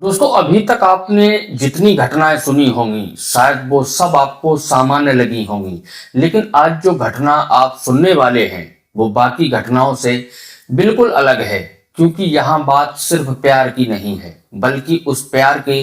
दोस्तों, अभी तक आपने जितनी घटनाएं सुनी होंगी शायद वो सब आपको सामान्य लगी होंगी। लेकिन आज जो घटना आप सुनने वाले हैं वो बाकी घटनाओं से बिल्कुल अलग है। क्योंकि यहाँ बात सिर्फ प्यार की नहीं है, बल्कि उस प्यार के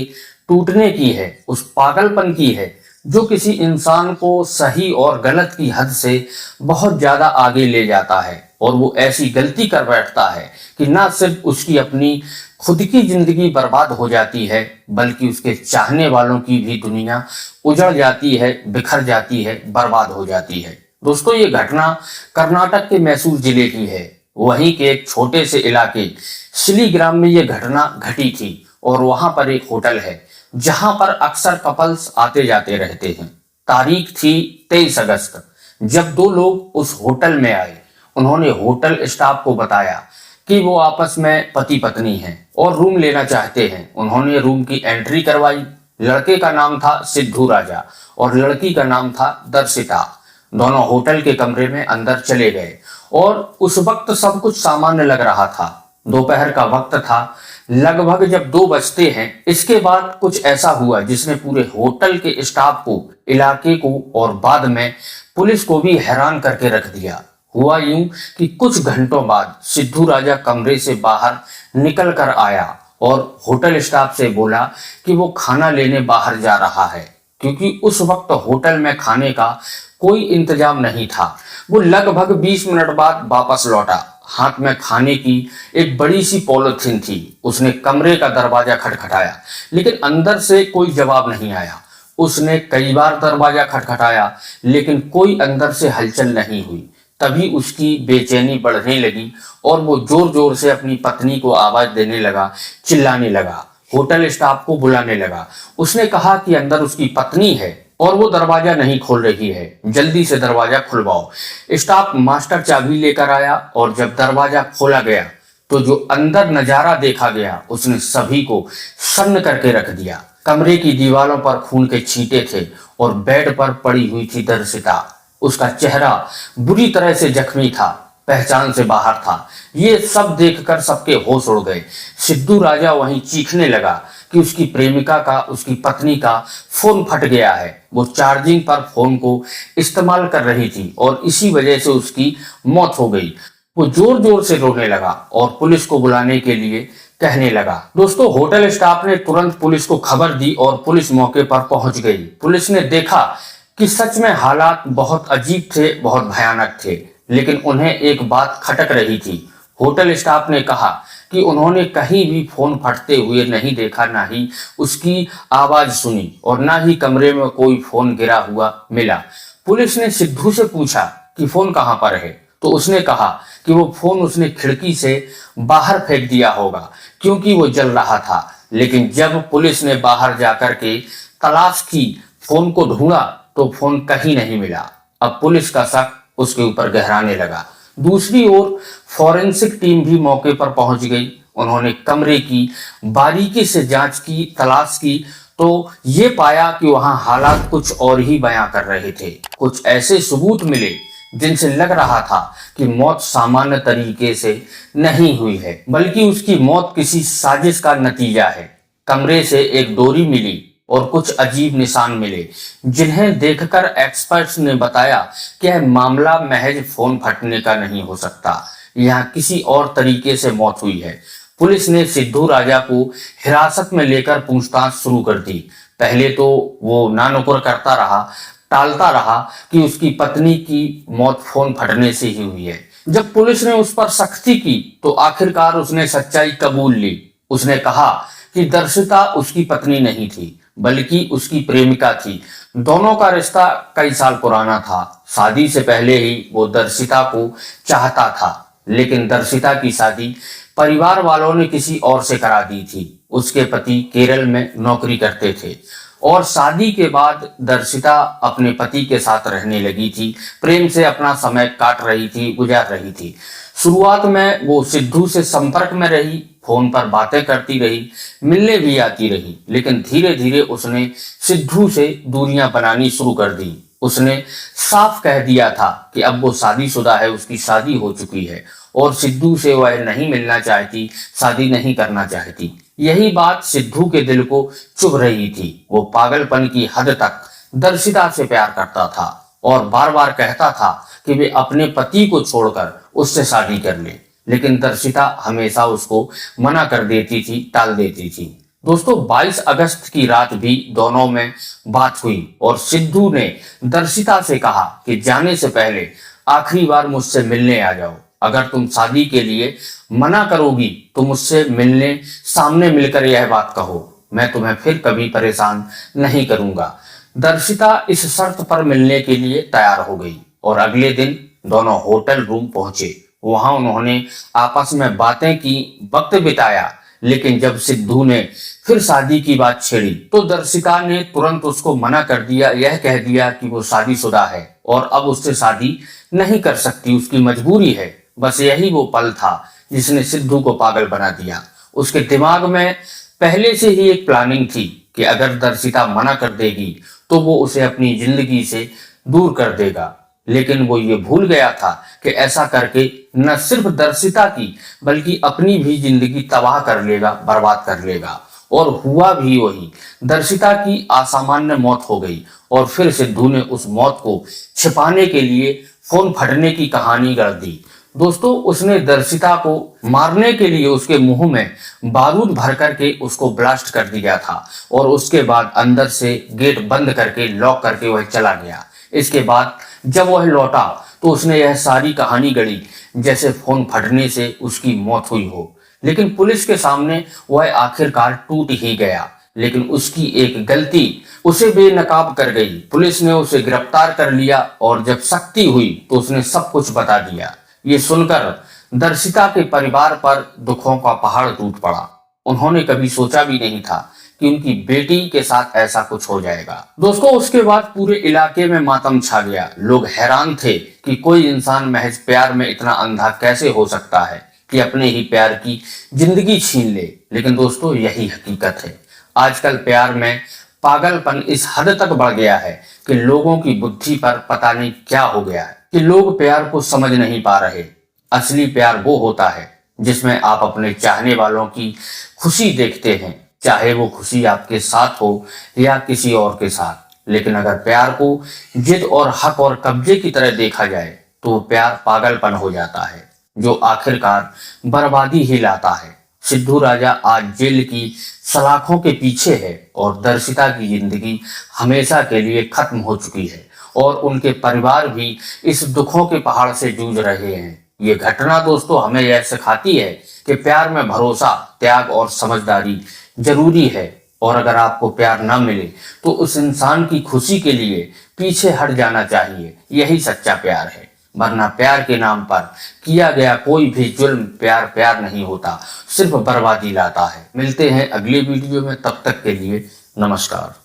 टूटने की है, उस पागलपन की है जो किसी इंसान को सही और गलत की हद से बहुत ज्यादा आगे ले जाता है। और वो ऐसी गलती कर बैठता है कि ना सिर्फ उसकी अपनी खुद की जिंदगी बर्बाद हो जाती है, बल्कि उसके चाहने वालों की भी दुनिया उजड़ जाती है, बिखर जाती है, बर्बाद हो जाती है। दोस्तों, ये घटना कर्नाटक के मैसूर जिले की है। वहीं के एक छोटे से इलाके शिलीग्राम में ये घटना घटी थी। और वहां पर एक होटल है जहां पर अक्सर कपल्स आते जाते रहते हैं। तारीख थी 23 अगस्त, जब दो लोग उस होटल में आए। उन्होंने होटल स्टाफ को बताया कि वो आपस में पति पत्नी हैं और रूम लेना चाहते हैं। उन्होंने रूम की एंट्री करवाई। लड़के का नाम था सिद्धू राजा और लड़की का नाम था दर्शिता। दोनों होटल के कमरे में अंदर चले गए और उस वक्त सब कुछ सामान्य लग रहा था। दोपहर का वक्त था, लगभग जब 2 बजते हैं। इसके बाद कुछ ऐसा हुआ जिसने पूरे होटल के स्टाफ को, इलाके को और बाद में पुलिस को भी हैरान करके रख दिया। हुआ यूं कि कुछ घंटों बाद सिद्धू राजा कमरे से बाहर निकल कर आया और होटल स्टाफ से बोला कि वो खाना लेने बाहर जा रहा है। क्योंकि उस वक्त होटल में खाने का कोई इंतजाम नहीं था। वो लगभग 20 मिनट बाद वापस लौटा। हाथ में खाने की एक बड़ी सी पॉलिथीन थी। उसने कमरे का दरवाजा खटखटाया, लेकिन अंदर से कोई जवाब नहीं आया। उसने कई बार दरवाजा खटखटाया, लेकिन कोई अंदर से हलचल नहीं हुई। तभी उसकी बेचैनी बढ़ने लगी और वो जोर जोर से अपनी पत्नी को आवाज देने लगा, चिल्लाने लगा, होटल स्टाफ को बुलाने लगा। उसने कहा कि अंदर उसकी पत्नी है और वो दरवाजा नहीं खोल रही है, जल्दी से दरवाजा खुलवाओ। स्टाफ मास्टर चाबी लेकर आया और जब दरवाजा खोला गया तो जो अंदर नजारा देखा गया उसने सभी को सन्न करके रख दिया। कमरे की दीवारों पर खून के छींटे थे और बेड पर पड़ी हुई थी दर्शिता। उसका चेहरा बुरी तरह से जख्मी था, पहचान से बाहर था। ये सब देखकर सबके होश उड़ गए। सिद्धू राजा वहीं चीखने लगा कि उसकी प्रेमिका का, उसकी पत्नी का फोन फट गया है। वो चार्जिंग पर फोन को इस्तेमाल कर रही थी और इसी वजह से उसकी मौत हो गई। वो जोर जोर से रोने लगा और पुलिस को बुलाने के लिए कहने लगा। दोस्तों, होटल स्टाफ ने तुरंत पुलिस को खबर दी और पुलिस मौके पर पहुंच गई। पुलिस ने देखा कि सच में हालात बहुत अजीब थे, बहुत भयानक थे। लेकिन उन्हें एक बात खटक रही थी। होटल स्टाफ ने कहा कि उन्होंने कहीं भी फोन फटते हुए नहीं देखा, ना ही उसकी आवाज सुनी और ना ही कमरे में कोई फोन गिरा हुआ मिला। पुलिस ने सिद्धू से पूछा कि फोन कहां पर है, तो उसने कहा कि वो फोन उसने खिड़की से बाहर फेंक दिया होगा, क्योंकि वो जल रहा था। लेकिन जब पुलिस ने बाहर जाकर के तलाश की, फोन को ढूंढा, तो फोन कहीं नहीं मिला। अब पुलिस का शक उसके ऊपर गहराने लगा। दूसरी ओर फॉरेंसिक टीम भी मौके पर पहुंच गई। उन्होंने कमरे की बारीकी से जांच की, तलाश की, तो ये पाया कि वहां हालात कुछ और ही बयां कर रहे थे। कुछ ऐसे सबूत मिले जिनसे लग रहा था कि मौत सामान्य तरीके से नहीं हुई है, बल्कि उसकी मौत किसी साजिश का नतीजा है। कमरे से एक डोरी मिली और कुछ अजीब निशान मिले, जिन्हें देखकर एक्सपर्ट्स ने बताया कि यह मामला महज फोन फटने का नहीं हो सकता। यहाँ किसी और तरीके से मौत हुई है। पुलिस ने सिद्धू राजा को हिरासत में लेकर पूछताछ शुरू कर दी। पहले तो वो नानुकुर करता रहा, टालता रहा कि उसकी पत्नी की मौत फोन फटने से ही हुई है। जब पुलिस ने उस पर सख्ती की तो आखिरकार उसने सच्चाई कबूल ली। उसने कहा कि दर्शिता उसकी पत्नी नहीं थी, बल्कि उसकी प्रेमिका थी। दोनों का रिश्ता कई साल पुराना था। शादी से पहले ही वो दर्शिता को चाहता था, लेकिन दर्शिता की शादी परिवार वालों ने किसी और से करा दी थी। उसके पति केरल में नौकरी करते थे और शादी के बाद दर्शिता अपने पति के साथ रहने लगी थी। प्रेम से अपना समय काट रही थी, गुजार रही थी। शुरुआत में वो सिद्धू से संपर्क में रही, फोन पर बातें करती रही, मिलने भी आती रही। लेकिन धीरे धीरे उसने सिद्धू से दूरियां बनानी शुरू कर दी। उसने साफ कह दिया था कि अब वो शादीशुदा है, उसकी शादी हो चुकी है और सिद्धू से वह नहीं मिलना चाहती, शादी नहीं करना चाहती। यही बात सिद्धू के दिल को चुभ रही थी। वो पागलपन की हद तक दर्शिता से प्यार करता था और बार बार कहता था कि वे अपने पति को छोड़कर उससे शादी कर ले, लेकिन दर्शिता हमेशा उसको मना कर देती थी, टाल देती थी। दोस्तों 22 अगस्त की रात भी दोनों में बात हुई और सिद्धू ने दर्शिता से कहा कि जाने से पहले आखिरी बार मुझसे मिलने आ जाओ। अगर तुम शादी के लिए मना करोगी तो मुझसे मिलने, सामने मिलकर यह बात कहो, मैं तुम्हें फिर कभी परेशान नहीं करूंगा। दर्शिता इस शर्त पर मिलने के लिए तैयार हो गई और अगले दिन दोनों होटल रूम पहुंचे। वहां उन्होंने आपस में बातें की, वक्त बिताया, लेकिन जब सिद्धू ने फिर शादी की बात छेड़ी तो दर्शिता ने तुरंत उसको मना कर दिया, यह कह दिया कि वो शादीशुदा है और अब उससे शादी नहीं कर सकती, उसकी मजबूरी है। बस यही वो पल था जिसने सिद्धू को पागल बना दिया। उसके दिमाग में पहले से ही एक प्लानिंग थी कि अगर दर्शिता मना कर देगी तो वो उसे अपनी जिंदगी से दूर कर देगा, लेकिन वो ये भूल गया था कि ऐसा करके न सिर्फ दर्शिता की बल्कि अपनी भी जिंदगी तबाह कर लेगा, बर्बाद कर लेगा। और हुआ भी वही। दर्शिता की असामान्य मौत हो गई और फिर सिद्धू ने उस मौत को छिपाने के लिए फोन फटने की कहानी गढ़ दी। दोस्तों उसने दर्शिता को मारने के लिए उसके मुंह में बारूद भर करके उसको ब्लास्ट कर दिया था और उसके बाद अंदर से गेट बंद करके लॉक करके वह चला गया। इसके बाद जब वह लौटा तो उसने यह सारी कहानी गढ़ी जैसे फोन फटने से उसकी मौत हुई हो, लेकिन पुलिस के सामने वह आखिरकार टूट ही गया। लेकिन उसकी एक गलती उसे बेनकाब कर गई। पुलिस ने उसे गिरफ्तार कर लिया और जब सख्ती हुई तो उसने सब कुछ बता दिया। ये सुनकर दर्शिता के परिवार पर दुखों का पहाड़ टूट पड़ा। उन्होंने कभी सोचा भी नहीं था कि उनकी बेटी के साथ ऐसा कुछ हो जाएगा। दोस्तों उसके बाद पूरे इलाके में मातम छा गया। लोग हैरान थे कि कोई इंसान महज प्यार में इतना अंधा कैसे हो सकता है कि अपने ही प्यार की जिंदगी छीन ले। लेकिन दोस्तों यही हकीकत है। आजकल प्यार में पागलपन इस हद तक बढ़ गया है कि लोगों की बुद्धि पर पता नहीं क्या हो गया है कि लोग प्यार को समझ नहीं पा रहे। असली प्यार वो होता है जिसमें आप अपने चाहने वालों की खुशी देखते हैं, चाहे वो खुशी आपके साथ हो या किसी और के साथ। लेकिन अगर प्यार को जिद और हक और कब्जे की तरह देखा जाए तो वो प्यार पागलपन हो जाता है जो आखिरकार बर्बादी ही लाता है। सिद्धू राजा आज जेल की सलाखों के पीछे है और दर्शिता की जिंदगी हमेशा के लिए खत्म हो चुकी है और उनके परिवार भी इस दुखों के पहाड़ से जूझ रहे हैं। ये घटना दोस्तों हमें यह सिखाती है कि प्यार में भरोसा, त्याग और समझदारी जरूरी है और अगर आपको प्यार ना मिले तो उस इंसान की खुशी के लिए पीछे हट जाना चाहिए। यही सच्चा प्यार है, वरना प्यार के नाम पर किया गया कोई भी जुल्म प्यार नहीं होता, सिर्फ बर्बादी लाता है। मिलते हैं अगले वीडियो में, तब तक के लिए नमस्कार।